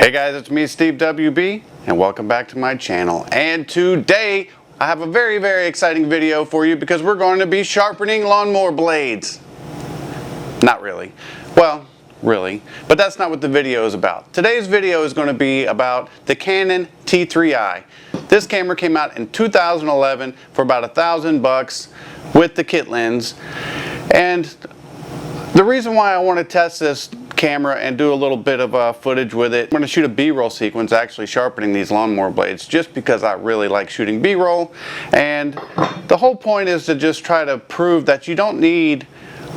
Hey guys, it's me, Steve WB, and welcome back to my channel. And today I have a very exciting video for you because we're going to be sharpening lawnmower blades. Not really. Well, really, but that's not what the video is about. Today's video is going to be about the Canon T3i. This camera came out in 2011 for about $1,000 with the kit lens. And the reason why I want to test this camera and do a little bit of footage with it, I'm going to shoot a B-roll sequence actually sharpening these lawnmower blades just because I really like shooting B-roll. And the whole point is to just try to prove that you don't need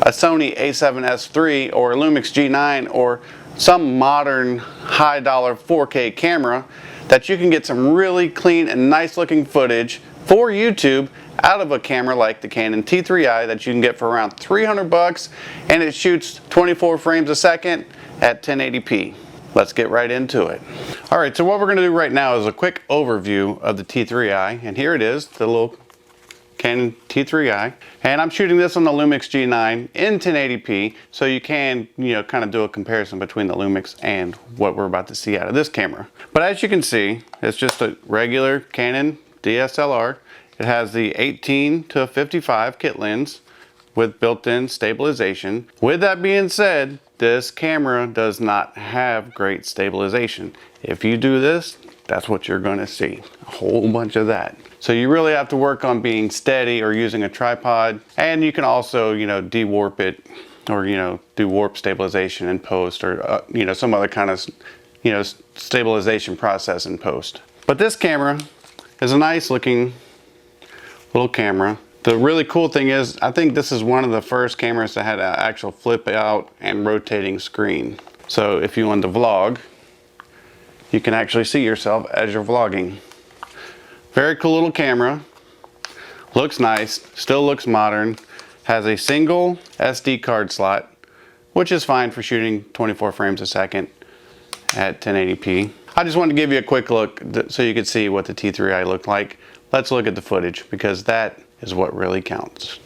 a Sony a7S III or a Lumix G9 or some modern high dollar 4K camera, that you can get some really clean and nice looking footage for YouTube out of a camera like the Canon T3i that you can get for around $300, and it shoots 24 frames a second at 1080p. Let's get right into it. Alright, so what we're going to do right now is a quick overview of the T3i, and here it is, the little Canon T3i, and I'm shooting this on the Lumix G9 in 1080p, so you can, kind of do a comparison between the Lumix and what we're about to see out of this camera. But as you can see, it's just a regular Canon DSLR. It has the 18 to 55 kit lens with built-in stabilization. With that being said, this camera does not have great stabilization. If you do this, that's what you're going to see, a whole bunch of that. So you really have to work on being steady or using a tripod, and you can also, de-warp it or, do warp stabilization in post, or, some other kind of, stabilization process in post. But this camera is a nice looking little camera. The really cool thing is, I think this is one of the first cameras that had an actual flip out and rotating screen. So if you want to vlog, you can actually see yourself as you're vlogging. Very cool little camera. Looks nice, still looks modern. Has a single SD card slot, which is fine for shooting 24 frames a second at 1080p. I just wanted to give you a quick look so you could see what the T3i looked like. Let's look at the footage, because that is what really counts.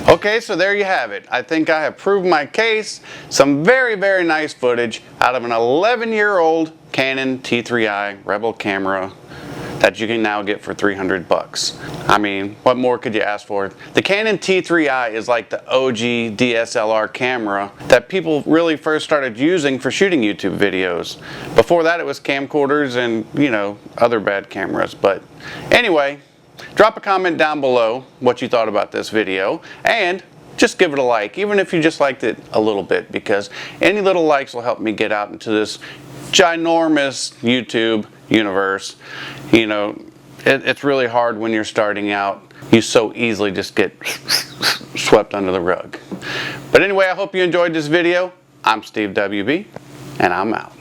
Okay, so there you have it. I think I have proved my case. Some very nice footage out of an 11-year-old Canon T3i Rebel camera that you can now get for $300. I mean, what more could you ask for? The Canon T3i is like the OG DSLR camera that people really first started using for shooting YouTube videos. Before that, it was camcorders and, other bad cameras. But anyway, drop a comment down below what you thought about this video, and just give it a like, even if you just liked it a little bit, because any little likes will help me get out into this ginormous YouTube universe. It's really hard when you're starting out. You so easily just get swept under the rug. But anyway, I hope you enjoyed this video. I'm Steve WB, and I'm out.